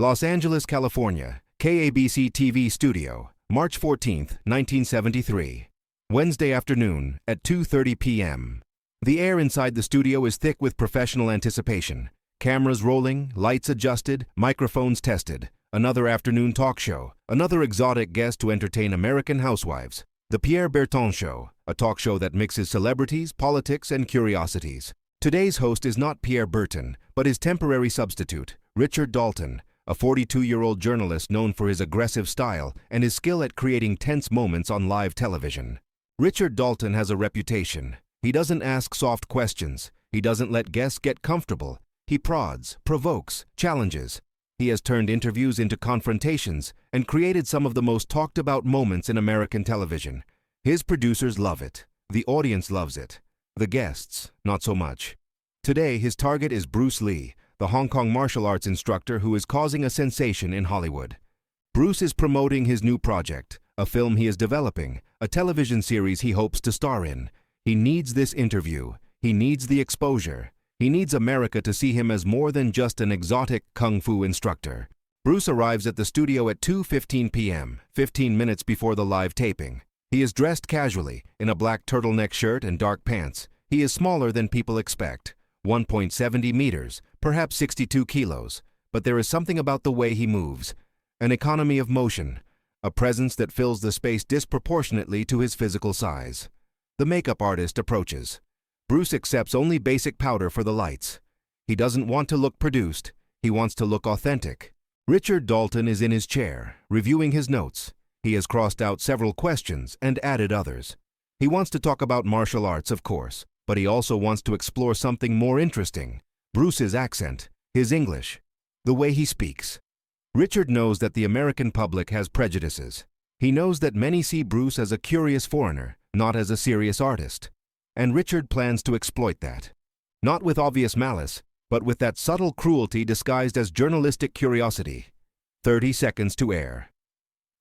Los Angeles, California, KABC TV Studio, March 14, 1973. Wednesday afternoon at 2:30 p.m. The air inside the studio is thick with professional anticipation. Cameras rolling, lights adjusted, microphones tested. Another afternoon talk show, another exotic guest to entertain American housewives. The Pierre Berton Show, a talk show that mixes celebrities, politics, and curiosities. Today's host is not Pierre Berton, but his temporary substitute, Richard Dalton, a 42-year-old journalist known for his aggressive style and his skill at creating tense moments on live television. Richard Dalton has a reputation. He doesn't ask soft questions. He doesn't let guests get comfortable. He prods, provokes, challenges. He has turned interviews into confrontations and created some of the most talked about moments in American television. His producers love it. The audience loves it. The guests, not so much. Today, his target is Bruce Lee, the Hong Kong martial arts instructor who is causing a sensation in Hollywood. Bruce is promoting his new project, a film he is developing, a television series he hopes to star in. He needs this interview. He needs the exposure. He needs America to see him as more than just an exotic kung fu instructor. Bruce arrives at the studio at 2:15 p.m., 15 minutes before the live taping. He is dressed casually, in a black turtleneck shirt and dark pants. He is smaller than people expect, 1.70 meters, perhaps 62 kilos. But there is something about the way he moves, an economy of motion, a presence that fills the space disproportionately to his physical size. The makeup artist approaches. Bruce accepts only basic powder for the lights. He doesn't want to look produced. He wants to look authentic. Richard Dalton is in his chair, reviewing his notes. He has crossed out several questions and added others. He wants to talk about martial arts, of course, but he also wants to explore something more interesting. Bruce's accent, his English, the way he speaks. Richard knows that the American public has prejudices. He knows that many see Bruce as a curious foreigner, not as a serious artist. And Richard plans to exploit that. Not with obvious malice, but with that subtle cruelty disguised as journalistic curiosity. 30 seconds to air.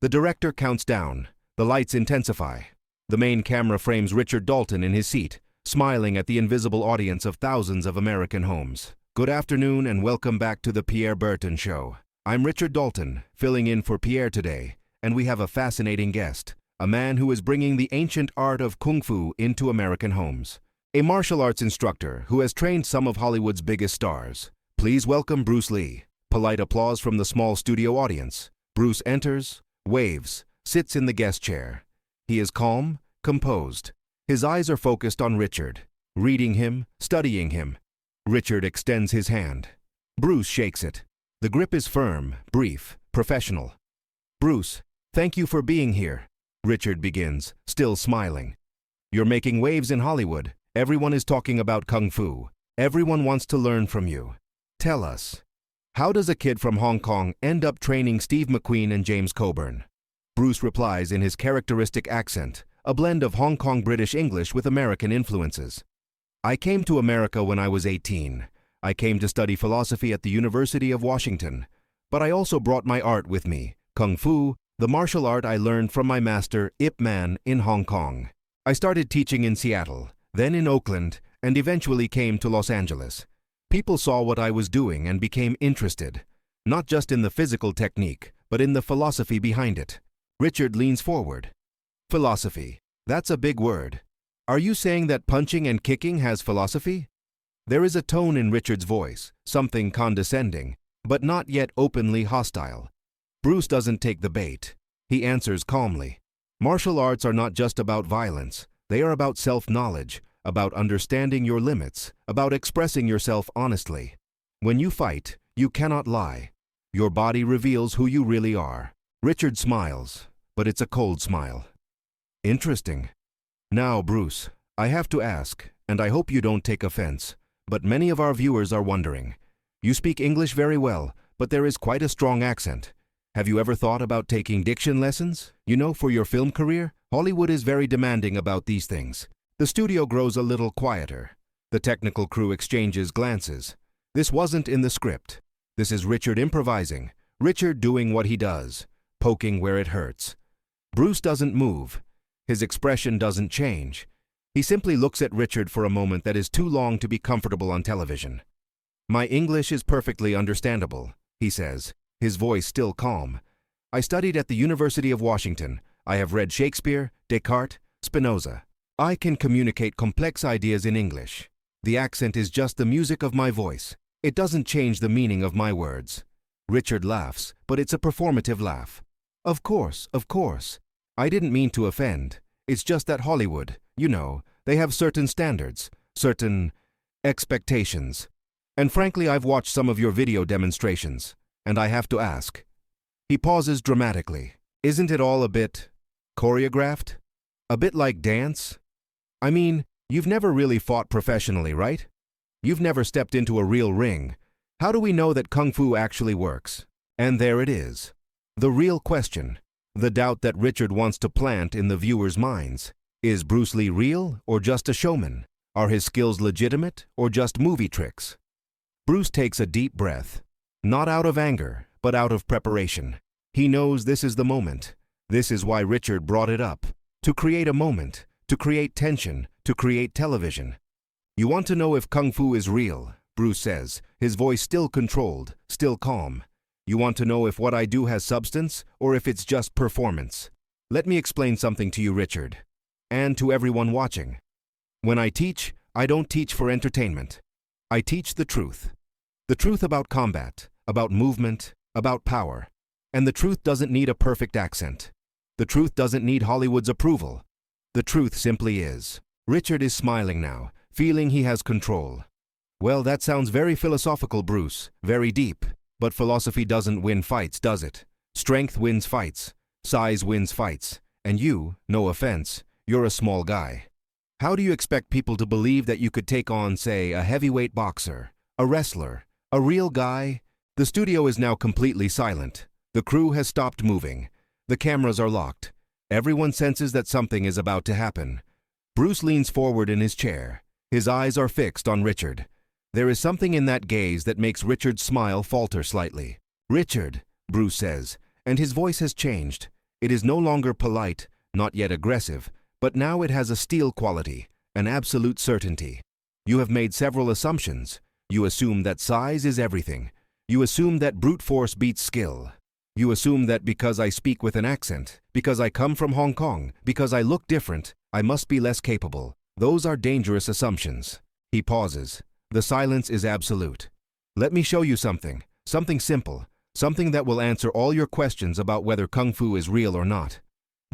The director counts down. The lights intensify. The main camera frames Richard Dalton in his seat, smiling at the invisible audience of thousands of American homes. Good afternoon and welcome back to the Pierre Berton Show. I'm Richard Dalton, filling in for Pierre today, and we have a fascinating guest. A man who is bringing the ancient art of Kung Fu into American homes. A martial arts instructor who has trained some of Hollywood's biggest stars. Please welcome Bruce Lee. Polite applause from the small studio audience. Bruce enters, waves, sits in the guest chair. He is calm, composed. His eyes are focused on Richard, reading him, studying him. Richard extends his hand. Bruce shakes it. The grip is firm, brief, professional. Bruce, thank you for being here. Richard begins, still smiling. You're making waves in Hollywood. Everyone is talking about Kung Fu. Everyone wants to learn from you. Tell us, how does a kid from Hong Kong end up training Steve McQueen and James Coburn? Bruce replies in his characteristic accent, a blend of Hong Kong British English with American influences. I came to America when I was 18. I came to study philosophy at the University of Washington. But I also brought my art with me, Kung Fu, the martial art I learned from my master, Ip Man, in Hong Kong. I started teaching in Seattle, then in Oakland, and eventually came to Los Angeles. People saw what I was doing and became interested, not just in the physical technique, but in the philosophy behind it. Richard leans forward. Philosophy. That's a big word. Are you saying that punching and kicking has philosophy? There is a tone in Richard's voice, something condescending, but not yet openly hostile. Bruce doesn't take the bait. He answers calmly. Martial arts are not just about violence. They are about self-knowledge, about understanding your limits, about expressing yourself honestly. When you fight, you cannot lie. Your body reveals who you really are. Richard smiles, but it's a cold smile. Interesting. Now, Bruce, I have to ask, and I hope you don't take offense, but many of our viewers are wondering. You speak English very well, but there is quite a strong accent. Have you ever thought about taking diction lessons? You know, for your film career? Hollywood is very demanding about these things. The studio grows a little quieter. The technical crew exchanges glances. This wasn't in the script. This is Richard improvising. Richard doing what he does, poking where it hurts. Bruce doesn't move. His expression doesn't change. He simply looks at Richard for a moment that is too long to be comfortable on television. My English is perfectly understandable, he says. his voice still calm. "I studied at the University of Washington. I have read Shakespeare, Descartes, Spinoza. I can communicate complex ideas in English. The accent is just the music of my voice. It doesn't change the meaning of my words." Richard laughs, but it's a performative laugh. Of course. I didn't mean to offend. It's just that Hollywood, you know, they have certain standards, certain expectations. And frankly, I've watched some of your video demonstrations, and I have to ask." He pauses dramatically. "Isn't it all a bit choreographed? A bit like dance? I mean, you've never really fought professionally, right? You've never stepped into a real ring. How do we know that Kung Fu actually works?" And there it is. The real question, the doubt that Richard wants to plant in the viewers' minds. Is Bruce Lee real or just a showman? Are his skills legitimate or just movie tricks? Bruce takes a deep breath, not out of anger, but out of preparation. He knows this is the moment. This is why Richard brought it up. To create a moment, to create tension, to create television. "You want to know if Kung Fu is real," Bruce says, his voice still controlled, still calm. "You want to know if what I do has substance or if it's just performance. Let me explain something to you, Richard, and to everyone watching. When I teach, I don't teach for entertainment. I teach the truth. The truth about combat, about movement, about power. And the truth doesn't need a perfect accent. The truth doesn't need Hollywood's approval. The truth simply is." Richard is smiling now, feeling he has control. "Well, that sounds very philosophical, Bruce, very deep. But philosophy doesn't win fights, does it? Strength wins fights. Size wins fights. And you, no offense, you're a small guy. How do you expect people to believe that you could take on, say, a heavyweight boxer, a wrestler, a real guy?" The studio is now completely silent. The crew has stopped moving. The cameras are locked. Everyone senses that something is about to happen. Bruce leans forward in his chair. His eyes are fixed on Richard. There is something in that gaze that makes Richard's smile falter slightly. "Richard," Bruce says, and his voice has changed. It is no longer polite, not yet aggressive, but now it has a steel quality, an absolute certainty. "You have made several assumptions. You assume that size is everything. You assume that brute force beats skill. You assume that because I speak with an accent, because I come from Hong Kong, because I look different, I must be less capable. Those are dangerous assumptions." He pauses. The silence is absolute. "Let me show you something simple, something that will answer all your questions about whether Kung Fu is real or not."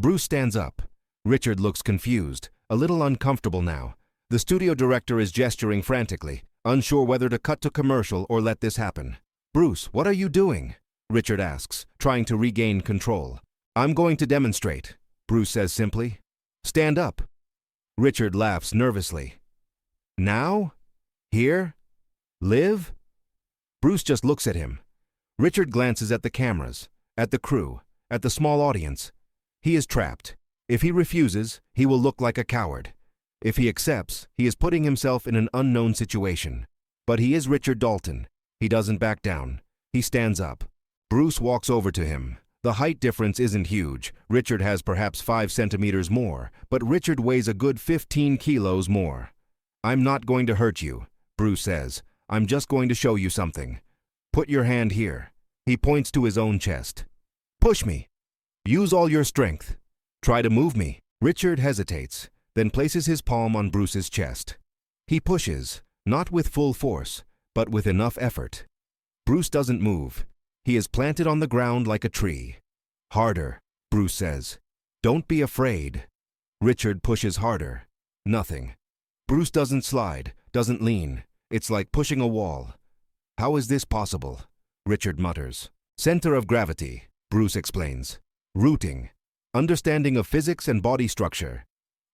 Bruce stands up. Richard looks confused, a little uncomfortable now. The studio director is gesturing frantically, unsure whether to cut to commercial or let this happen. "Bruce, what are you doing?" Richard asks, trying to regain control. "I'm going to demonstrate," Bruce says simply. "Stand up." Richard laughs nervously. "Now? Here? Live?" Bruce just looks at him. Richard glances at the cameras, at the crew, at the small audience. He is trapped. If he refuses, he will look like a coward. If he accepts, he is putting himself in an unknown situation. But he is Richard Dalton. He doesn't back down. He stands up. Bruce walks over to him. The height difference isn't huge. Richard has perhaps 5 centimeters more, but Richard weighs a good 15 kilos more. "I'm not going to hurt you," Bruce says. "I'm just going to show you something. Put your hand here." He points to his own chest. "Push me. Use all your strength. Try to move me." Richard hesitates, then places his palm on Bruce's chest. He pushes, not with full force, but with enough effort. Bruce doesn't move. He is planted on the ground like a tree. "Harder," Bruce says. "Don't be afraid." Richard pushes harder. Nothing. Bruce doesn't slide, doesn't lean. It's like pushing a wall. "How is this possible?" Richard mutters. "Center of gravity," Bruce explains. "Rooting. Understanding of physics and body structure.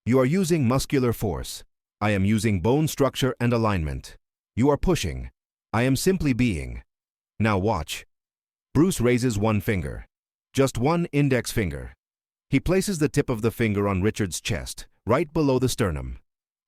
You are using muscular force. I am using bone structure and alignment. You are pushing. I am simply being. Now watch." Bruce raises one finger. Just one index finger. He places the tip of the finger on Richard's chest, right below the sternum.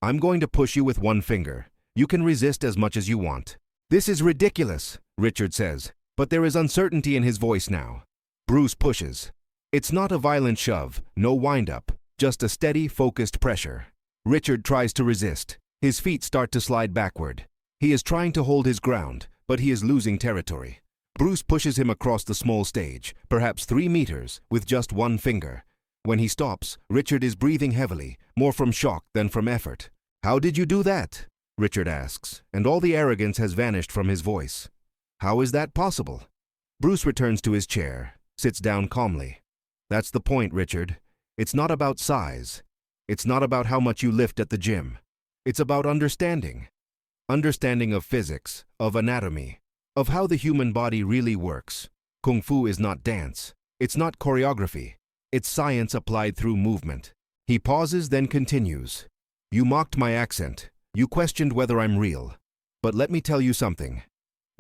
"I'm going to push you with one finger. You can resist as much as you want." "This is ridiculous," Richard says, but there is uncertainty in his voice now. Bruce pushes. It's not a violent shove, no wind-up, just a steady, focused pressure. Richard tries to resist. His feet start to slide backward. He is trying to hold his ground, but he is losing territory. Bruce pushes him across the small stage, perhaps 3 meters, with just one finger. When he stops, Richard is breathing heavily, more from shock than from effort. "How did you do that?" Richard asks, and all the arrogance has vanished from his voice. "How is that possible?" Bruce returns to his chair, sits down calmly. "That's the point, Richard. It's not about size. It's not about how much you lift at the gym. It's about understanding. Understanding of physics, of anatomy, of how the human body really works. Kung Fu is not dance. It's not choreography. It's science applied through movement." He pauses, then continues. "You mocked my accent. You questioned whether I'm real. But let me tell you something.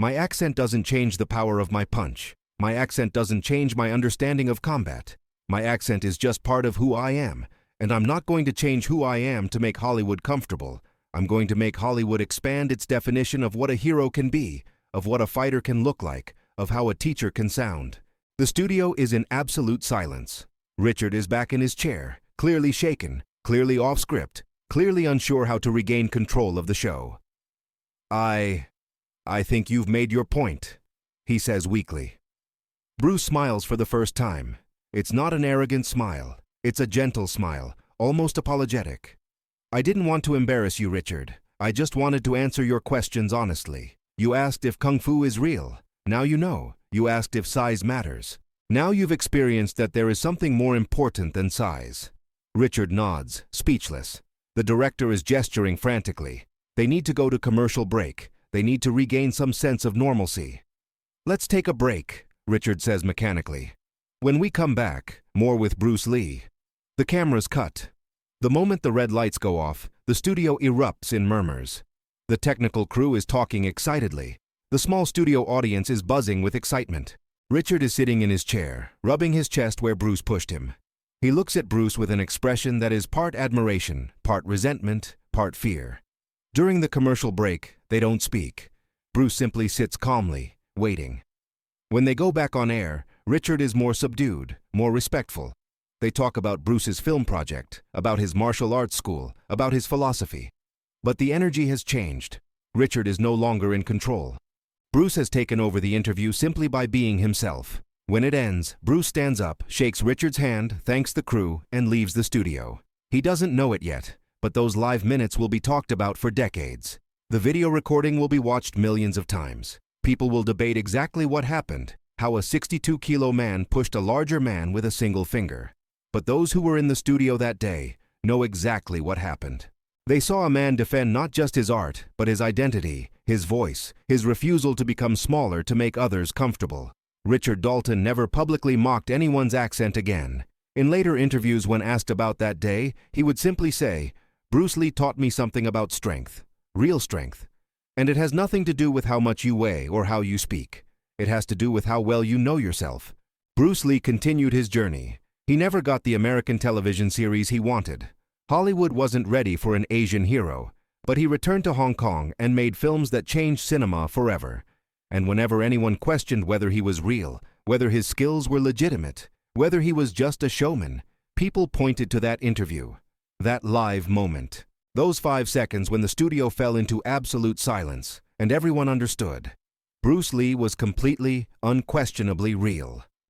My accent doesn't change the power of my punch. My accent doesn't change my understanding of combat. My accent is just part of who I am, and I'm not going to change who I am to make Hollywood comfortable. I'm going to make Hollywood expand its definition of what a hero can be, of what a fighter can look like, of how a teacher can sound." The studio is in absolute silence. Richard is back in his chair, clearly shaken, clearly off script, clearly unsure how to regain control of the show. I think you've made your point," he says weakly. Bruce smiles for the first time. It's not an arrogant smile. It's a gentle smile, almost apologetic. "I didn't want to embarrass you, Richard. I just wanted to answer your questions honestly. You asked if Kung Fu is real. Now you know. You asked if size matters. Now you've experienced that there is something more important than size." Richard nods, speechless. The director is gesturing frantically. They need to go to commercial break. They need to regain some sense of normalcy. "Let's take a break," Richard says mechanically. "When we come back, more with Bruce Lee." The cameras cut. The moment the red lights go off, the studio erupts in murmurs. The technical crew is talking excitedly. The small studio audience is buzzing with excitement. Richard is sitting in his chair, rubbing his chest where Bruce pushed him. He looks at Bruce with an expression that is part admiration, part resentment, part fear. During the commercial break, they don't speak. Bruce simply sits calmly, waiting. When they go back on air, Richard is more subdued, more respectful. They talk about Bruce's film project, about his martial arts school, about his philosophy. But the energy has changed. Richard is no longer in control. Bruce has taken over the interview simply by being himself. When it ends, Bruce stands up, shakes Richard's hand, thanks the crew, and leaves the studio. He doesn't know it yet, but those live minutes will be talked about for decades. The video recording will be watched millions of times. People will debate exactly what happened, how a 62-kilo man pushed a larger man with a single finger. But those who were in the studio that day know exactly what happened. They saw a man defend not just his art, but his identity, his voice, his refusal to become smaller to make others comfortable. Richard Dalton never publicly mocked anyone's accent again. In later interviews when asked about that day, he would simply say, "Bruce Lee taught me something about strength, real strength. And it has nothing to do with how much you weigh or how you speak. It has to do with how well you know yourself." Bruce Lee continued his journey. He never got the American television series he wanted. Hollywood wasn't ready for an Asian hero, but he returned to Hong Kong and made films that changed cinema forever. And whenever anyone questioned whether he was real, whether his skills were legitimate, whether he was just a showman, people pointed to that interview, that live moment. Those 5 seconds when the studio fell into absolute silence, and everyone understood. Bruce Lee was completely, unquestionably real.